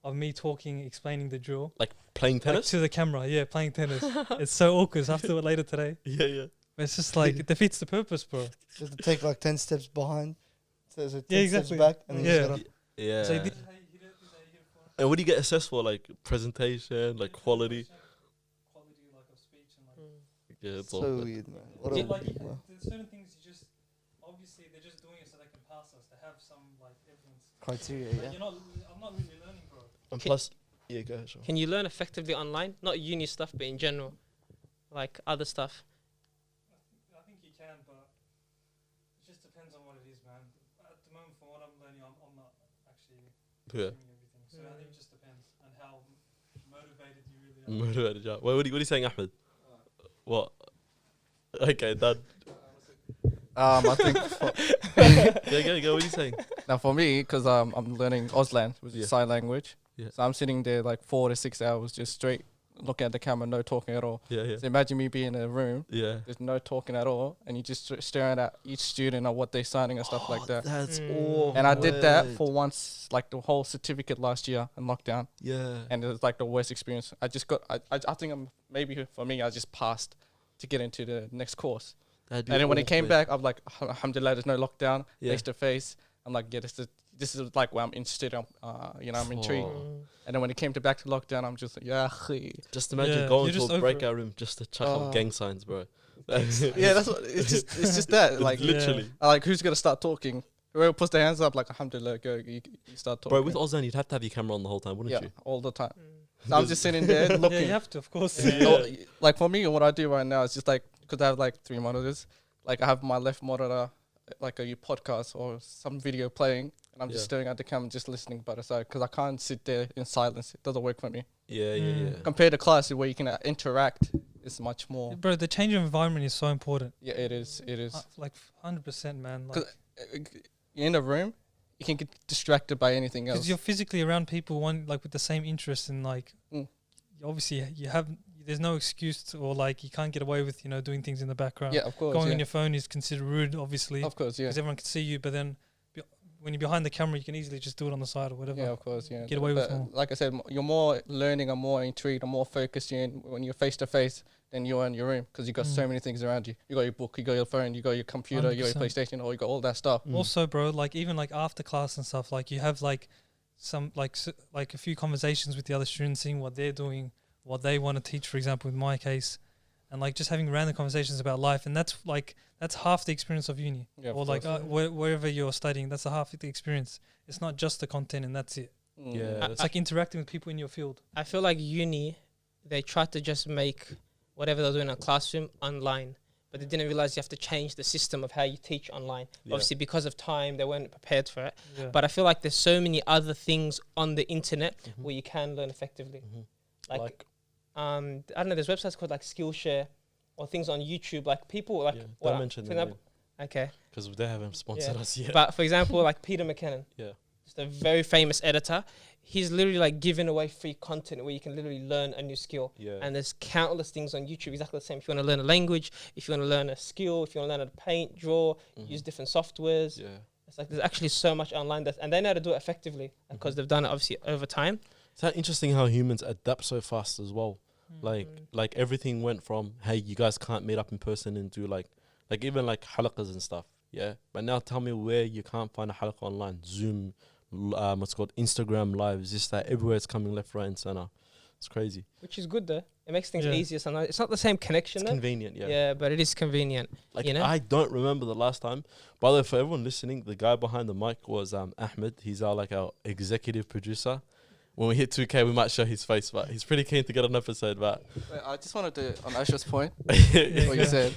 of me talking, explaining the drill Like playing like, tennis? to the camera. Yeah, playing tennis. It's so awkward. So I have to do it later today. Yeah, yeah. But it's just like it defeats the purpose, bro. Just to take like 10 steps behind. So 10 Yeah, exactly. steps back. And then Yeah. you just gotta, Yeah. So this is how you hit it, this is how you hit it for And what do you get assessed for? Like presentation, like quality? quality like of speech and like. Yeah, it's so all good. weird, man. What Yeah, a, Like well, there's certain things you just obviously they're just doing it so they can pass us. They have some like evidence. criteria, Like, yeah. you're not. I'm not really learning, bro. And Ki- plus, yeah, go ahead, Sean. Can you learn effectively online? Not uni stuff, but in general, like other stuff. I think you can, but it just depends on what it is, man. At the moment, for what I'm learning, I'm not actually Yeah. consuming everything. So I think it just depends on how motivated you really are. Motivated, yeah. What are you saying, Ahmed? What? Okay, done. I think Go. What are you saying? now for me, because I'm learning Auslan, which Yeah. is sign language. Yeah. So I'm sitting there like 4 to 6 hours just straight looking at the camera, no talking at all. Yeah, yeah. So imagine me being in a room, Yeah. there's no talking at all, and you just staring at each student or what they're signing and stuff like that. That's Mm. awful. And I did that for once, like the whole certificate last year in lockdown, Yeah. and it was like the worst experience. I just got, I think maybe for me, I just passed to get into the next course. That'd be And then when it came awkward. back, I'm like, alhamdulillah, there's no lockdown, Yeah. face to face. I'm like, yeah, this is like where I'm interested. I'm intrigued. Oh. And then when it came to back to lockdown, I'm just like, yeah, Just imagine Yeah, going you're to just a over breakout room just to chuck Oh. up gang signs, bro. Yeah, that's what it's just that like literally. like who's gonna start talking? Whoever puts their hands up, like alhamdulillah, go you start talking. Bro, with Ozan, you'd have to have your camera on the whole time, wouldn't yeah, you? all the time. So I'm just sitting there looking. Yeah, you have to, of course. No, like for me, what I do right now is just like because I have like 3 monitors. Like I have my left monitor, like a podcast or some video playing, and I'm just staring at the camera, just listening by the side because I can't sit there in silence. It doesn't work for me. Yeah. Compared to classes where you can interact, it's much more. Bro, the change of environment is so important. Yeah, it is. It is. Like 100%, man. Like, You're in a room, you can get distracted by anything else. because you're physically around people like with the same interests, and like obviously there's no excuse to, or like you can't get away with doing things in the background. Yeah, of course. Going on your phone is considered rude, obviously, Of course, yeah. because everyone can see you. But then when you're behind the camera, you can easily just do it on the side or whatever. Yeah, of course, yeah. Get away with But more. like I said, you're more learning and more intrigued and more focused when you're face to face than you are in your room because you got so many things around you. You got your book, you got your phone, you got your computer, you got your 100%. PlayStation, or you got all that stuff. Also, bro, like even like after class and stuff, like you have like some like a few conversations with the other students, seeing what they're doing, what they want to teach. For example, in my case, and like just having random conversations about life, and that's half the experience of uni, Yeah, of or like course. wherever you're studying. That's a half of the experience. It's not just the content and that's it. Yeah, It's like interacting with people in your field. I feel like uni, they tried to just make whatever they're doing in a classroom online, but they didn't realize you have to change the system of how you teach online. Yeah. Obviously, because of time, they weren't prepared for it. Yeah. But I feel like there's so many other things on the internet where you can learn effectively. Like, I don't know, there's websites called like Skillshare or things on YouTube. Like people like, don't mention for them, example, okay. because they haven't sponsored us yet. But for example, like Peter McKinnon, Yeah. just a very famous editor. He's literally like giving away free content where you can literally learn a new skill. Yeah. And there's countless things on YouTube exactly the same. If you want to learn a language, if you want to learn a skill, if you want to learn how to paint, draw, use different softwares. Yeah. It's like there's actually so much online and they know how to do it effectively because they've done it obviously over time. It's that interesting how humans adapt so fast as well. Like everything went from, hey, you guys can't meet up in person and do like even like halaqas and stuff. Yeah. But now tell me where you can't find a halaqa online. Zoom, what's called Instagram lives, this, that, everywhere it's coming left, right and center. It's crazy. Which is good though. It makes things easier sometimes. It's not the same connection It's though. convenient, yeah. Yeah, but it is convenient. Like you know? I don't remember the last time. By the way, for everyone listening, the guy behind the mic was Ahmed. He's our executive producer. When we hit 2K, we might show his face, but he's pretty keen to get an episode. But Wait, I just wanted to, on Ashraf's point, yeah. what you said.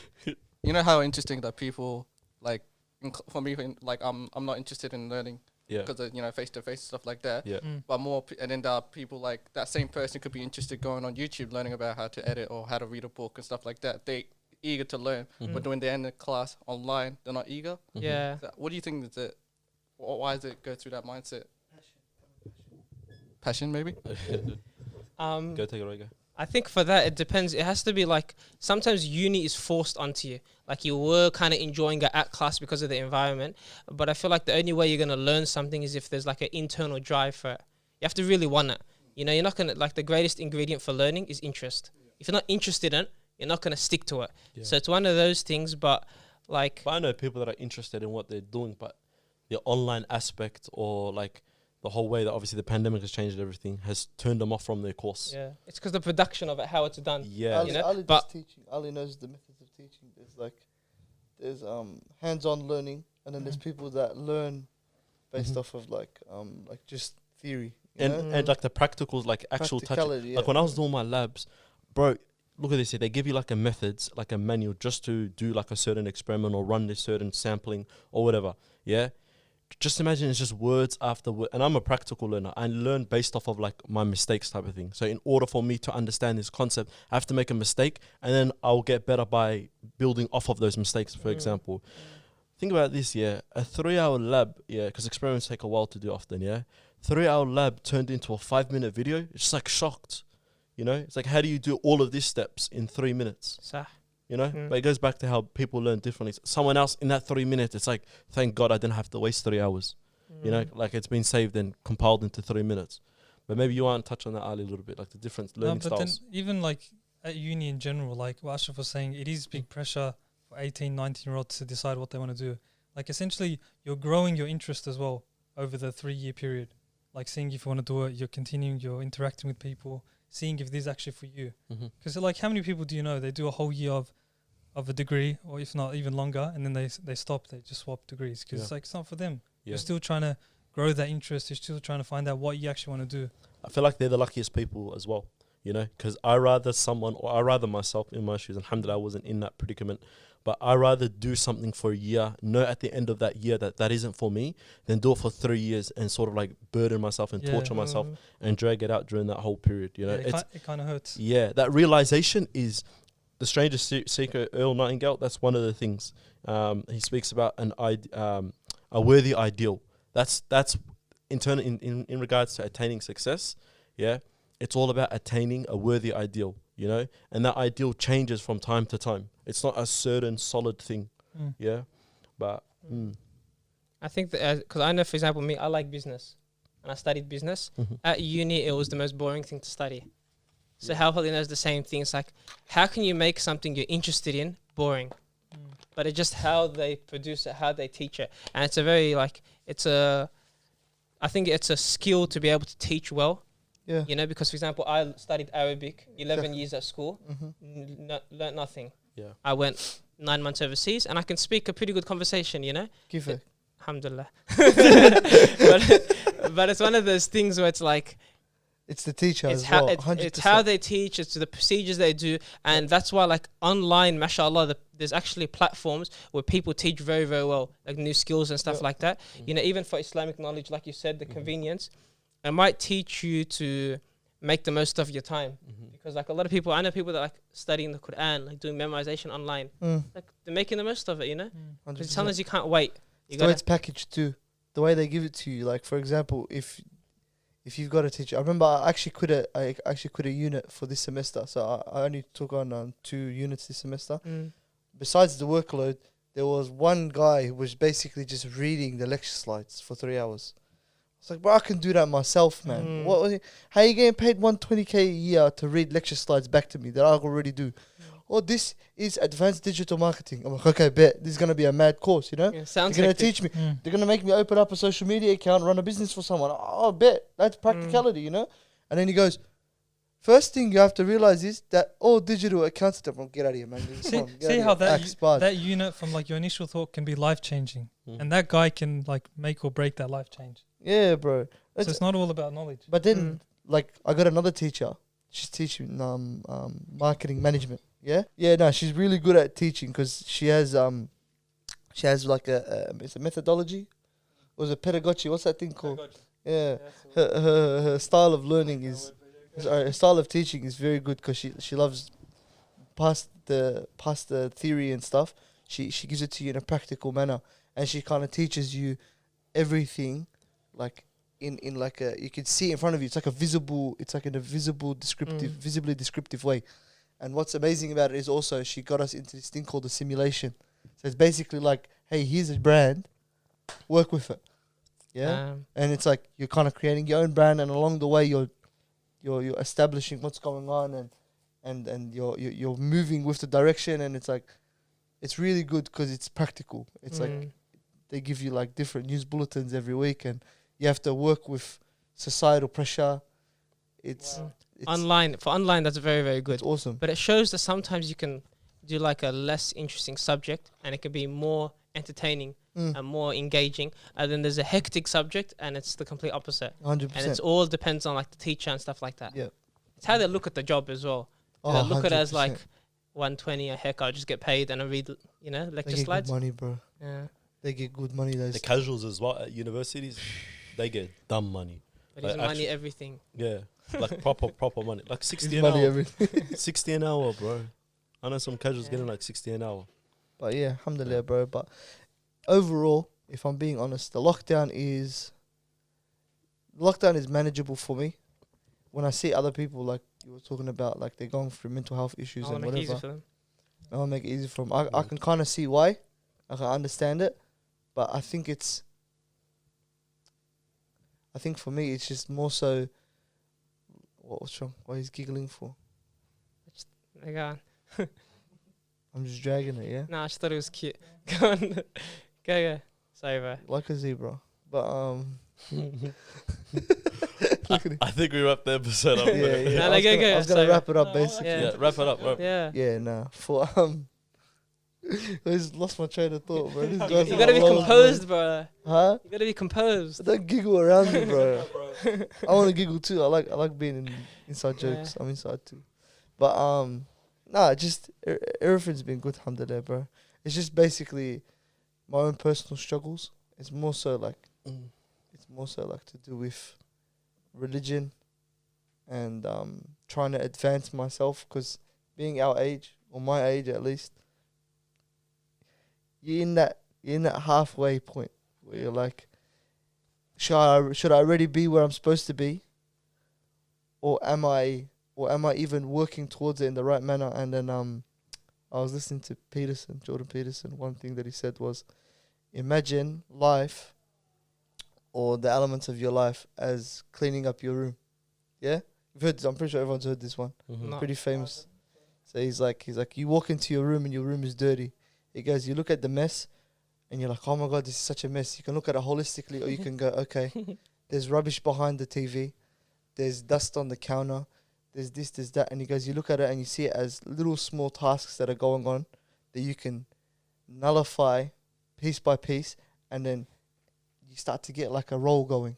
You know how interesting that people like for me, like I'm not interested in learning because of face to face stuff like that. Yeah. But and then there are people like that same person could be interested going on YouTube learning about how to edit or how to read a book and stuff like that. They eager to learn, but when they're in the class online, they're not eager. Yeah. So what do you think is it? Why does it go through that mindset? Passion, maybe. Go take it, Rego. I think for that, it depends. It has to be like, sometimes uni is forced onto you. Like you were kind of enjoying it at class because of the environment. But I feel like the only way you're going to learn something is if there's like an internal drive for it. You have to really want it. You know, you're not going to, like the greatest ingredient for learning is interest. If you're not interested in it, you're not going to stick to it. Yeah. So it's one of those things, but like... But I know people that are interested in what they're doing, but the online aspect or like the whole way that obviously the pandemic has changed everything has turned them off from their course. Yeah, it's because the production of it, how it's done. Yeah. Ali, you know, Ali but- just teaching. Ali knows the methods of teaching. There's hands-on learning, and then there's people that learn based off of like just theory. You know? And like the practicals, like actual touch. Practicality, Like when I was doing my labs, bro, look at this here. They give you like a methods, like a manual just to do like a certain experiment or run this certain sampling or whatever. Yeah. Just imagine it's just words after word. And I'm a practical learner. I learn based off of like my mistakes type of thing. So in order for me to understand this concept, I have to make a mistake and then I'll get better by building off of those mistakes, for example. Think about this, yeah. A 3-hour lab, yeah, because experiments take a while to do often, yeah. 3-hour lab turned into a 5-minute video. It's just like shocked, you know. It's like, how do you do all of these steps in 3 minutes? Sah. You know, but it goes back to how people learn differently. Someone else in that 3 minutes, it's like, thank God I didn't have to waste 3 hours. You know, like it's been saved and compiled into 3 minutes. But maybe you want to touch on that, Ali, a little bit, like the different learning but styles. then even like at uni in general, like what Ashraf was saying, it is big pressure for 18, 19-year-olds to decide what they want to do. Like essentially, you're growing your interest as well over the 3-year period. Like seeing if you want to do it, you're continuing, you're interacting with people, seeing if this is actually for you. Because like how many people do you know, they do a whole year of of a degree, or if not even longer, and then they stop. They just swap degrees because it's like it's not for them. You're still trying to grow that interest. You're still trying to find out what you actually want to do. I feel like they're the luckiest people as well, you know, because I rather myself in my shoes. Alhamdulillah, I wasn't in that predicament, but I rather do something for a year, know at the end of that year that isn't for me, than do it for 3 years and sort of like burden myself and torture myself and drag it out during that whole period. You know, it kind of hurts. Yeah, that realization is the strangest secret. Earl Nightingale. That's one of the things he speaks about a worthy ideal. That's in turn in regards to attaining success. Yeah, it's all about attaining a worthy ideal. You know, and that ideal changes from time to time. It's not a certain solid thing. Yeah, but I think that because I know, for example, me, I like business, and I studied business at uni. It was the most boring thing to study. So how probably knows the same thing. It's like, how can you make something you're interested in boring? But it's just how they produce it, how they teach it, and it's a very I think it's a skill to be able to teach well. Yeah. You know, because for example, I studied Arabic 11 years at school, learnt nothing. Yeah. I went 9 months overseas, and I can speak a pretty good conversation. You know. Give it. Alhamdulillah. but it's one of those things where it's like, it's the teacher it's as how well. it's how they teach, it's the procedures they do, and that's why like online, mashallah, there's actually platforms where people teach very, very well, like new skills and stuff like that. You know, even for Islamic knowledge, like you said, the convenience, it might teach you to make the most of your time. Because like a lot of people, I know people that like studying the Quran, like doing memorization online, like they're making the most of it, you know? Because sometimes you can't wait. The way it's packaged too, the way they give it to you. Like for example, if you've got a teacher, I remember I actually quit a unit for this semester, so I only took on 2 units this semester. Besides the workload, there was one guy who was basically just reading the lecture slides for 3 hours. It's like, bro, I can do that myself, man. How are you getting paid 120k a year to read lecture slides back to me that I already do? Oh, this is advanced digital marketing. I'm like, okay, bet this is gonna be a mad course, you know? Yeah, sounds They're gonna teach me. They're gonna make me open up a social media account, run a business for someone. Oh, bet that's practicality, you know? And then he goes, first thing you have to realize is that all digital accounts. Get out of here, man. See how that unit from like your initial thought can be life changing, and that guy can like make or break that life change. Yeah, bro. So it's not all about knowledge. But then, like, I got another teacher. She's teaching marketing management. Yeah, no, she's really good at teaching because she has like it's a methodology, or is it pedagogy? What's that thing called? Yeah, her style of learning is, her style of teaching is very good because she loves past the theory and stuff. She gives it to you in a practical manner, and she kind of teaches you everything, like in like a, you can see in front of you. It's like in a visibly descriptive way. And what's amazing about it is also she got us into this thing called the simulation. So it's basically like, hey, here's a brand, work with it. Yeah, and it's like you're kind of creating your own brand, and along the way you're establishing what's going on, and you're moving with the direction, and it's like, it's really good because it's practical. It's like they give you like different news bulletins every week, and you have to work with societal pressure. It's online. For online, that's very, very good. It's awesome. But it shows that sometimes you can do like a less interesting subject, and it can be more entertaining and more engaging. And then there's a hectic subject, and it's the complete opposite. 100%. And it's all depends on like the teacher and stuff like that. Yeah. It's how they look at the job as well. They look at it as like 120 a heck, I'll just get paid and I read, lecture slides. They get good money, bro. Yeah. They get good money. The casuals as well at universities, they get dumb money. But it's money everything. Yeah, like proper money, like 60 an money hour. everything. 60 an hour, bro. I know some casuals getting like 60 an hour. But yeah, alhamdulillah, bro. But overall, if I'm being honest, the lockdown is manageable for me. When I see other people, like you were talking about, like they're going through mental health issues and whatever, I'll make it easy for them. I can kind of see why. I can understand it. But I think for me, it's just more so. What's wrong? Why he's giggling for? Go on. I'm just dragging it, yeah? Nah, I just thought it was cute. Go on. Go. Sorry, bro. Like a zebra. But, I think we wrapped the episode up. Yeah. Go. I was going to wrap it up, basically. Yeah, wrap it up. Yeah. Yeah, nah. I just lost my train of thought, bro. This You guy's gotta be low, composed, bro. Huh? You gotta be composed. Don't giggle around me, bro. I want to giggle too. I like being inside Yeah. jokes. I'm inside too. But nah, just everything's been good, alhamdulillah, bro. It's just basically my own personal struggles. It's more so like to do with religion and trying to advance myself, because being our age, or my age at least, you're in that halfway point where you're like, should I already be where I'm supposed to be, or am I even working towards it in the right manner? And then I was listening to Jordan Peterson. One thing that he said was, imagine life, or the elements of your life, as cleaning up your room. Yeah, you've heard this. I'm pretty sure everyone's heard this one. No. Pretty famous. So he's like, you walk into your room and your room is dirty. He goes, you look at the mess, and you're like, oh my God, this is such a mess. You can look at it holistically, or you can go, okay, there's rubbish behind the TV, there's dust on the counter, there's this, there's that. And he goes, you look at it and you see it as little small tasks that are going on that you can nullify piece by piece, and then you start to get like a roll going.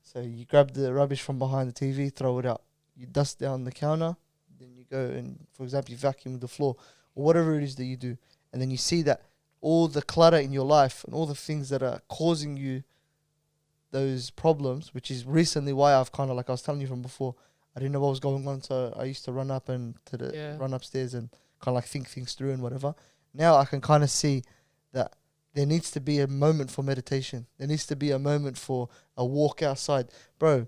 So you grab the rubbish from behind the TV, throw it out. You dust down the counter, then you go and, for example, you vacuum the floor, or whatever it is that you do. And then you see that all the clutter in your life and all the things that are causing you those problems, which is recently why I've kind of, like I was telling you from before, I didn't know what was going on, so I used to run upstairs and kind of like think things through and whatever. Now I can kind of see that there needs to be a moment for meditation. There needs to be a moment for a walk outside. Bro,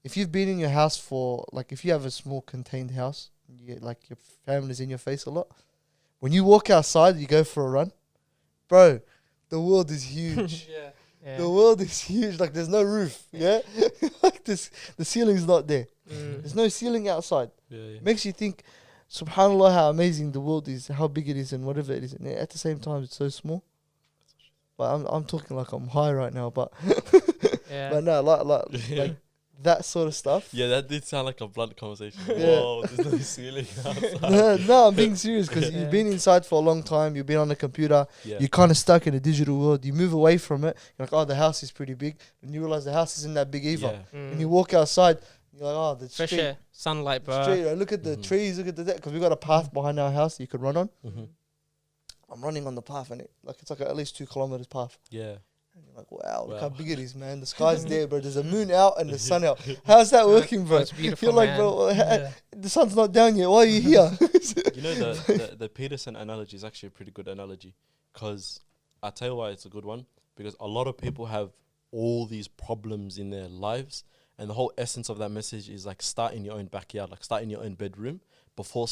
if you've been in your house for, like, if you have a small contained house, like your family's in your face a lot, when you walk outside, you go for a run, bro, the world is huge. Yeah. The world is huge. Like, there's no roof, yeah? Like, the ceiling's not there. There's no ceiling outside. Makes you think, subhanAllah, how amazing the world is, how big it is, and whatever it is. And at the same time, it's so small. But I'm talking like I'm high right now, but but no, like that sort of stuff. Yeah, that did sound like a blunt conversation. Yeah. Whoa, there's no ceiling outside. No, I'm being serious, because you've been inside for a long time. You've been on the computer. Yeah. You're kind of stuck in a digital world. You move away from it. You're like, oh, the house is pretty big. And you realize the house isn't that big either. Yeah. And you walk outside, you're like, oh, the Fresh street. air, sunlight, bro. Street, right? Look at the trees, look at the, because we got a path behind our house that you could run on. I'm running on the path, and it's like at least 2 kilometers path. Yeah. And you're like, wow, look how big it is, man. The sky's there, bro. There's a moon out and the sun out. How's that working, bro? It's beautiful, You're like, man. bro, the sun's not down yet. Why are you here? You know, the Peterson analogy is actually a pretty good analogy, because I tell you why it's a good one, because a lot of people have all these problems in their lives, and the whole essence of that message is like, start in your own backyard, like start in your own bedroom before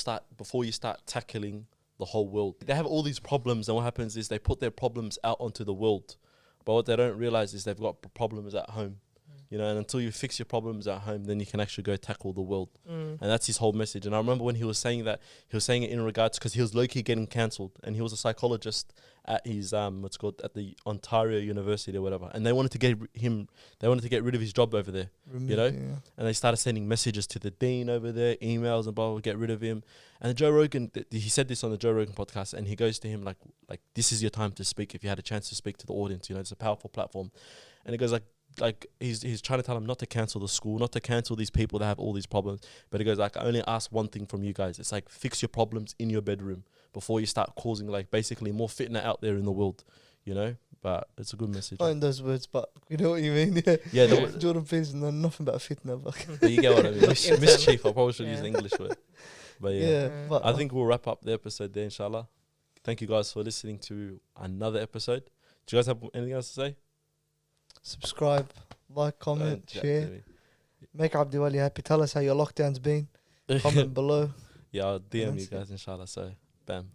you start tackling the whole world. They have all these problems, and what happens is they put their problems out onto the world, but what they don't realize is they've got problems at home. You know, and until you fix your problems at home, then you can actually go tackle the world. And that's his whole message. And I remember when he was saying that, he was saying it in regards, because he was low-key getting cancelled, and he was a psychologist at his at the Ontario University or whatever, and they wanted to get rid of his job over there. You know, and they started sending messages to the dean over there, emails and blah, blah, get rid of him. And Joe Rogan, he said this on the Joe Rogan podcast, and he goes to him like this is your time to speak. If you had a chance to speak to the audience, you know, it's a powerful platform. And he goes like he's trying to tell him not to cancel the school, not to cancel these people that have all these problems. But he goes like, I only ask one thing from you guys. It's like, fix your problems in your bedroom before you start causing like basically more fitna out there in the world, you know. But it's a good message. Not in those words, but you know what you mean. Yeah, Jordan Peterson know nothing about fitna, but you get what I mean. Mischief. I probably should use the English word. But yeah, but I think we'll wrap up the episode there, inshallah. Thank you guys for listening to another episode. Do you guys have anything else to say? Subscribe, like, comment, share. Make Abdiwali happy. Tell us how your lockdown's been. Comment below. Yeah, I'll DM you guys, inshallah. So, bam.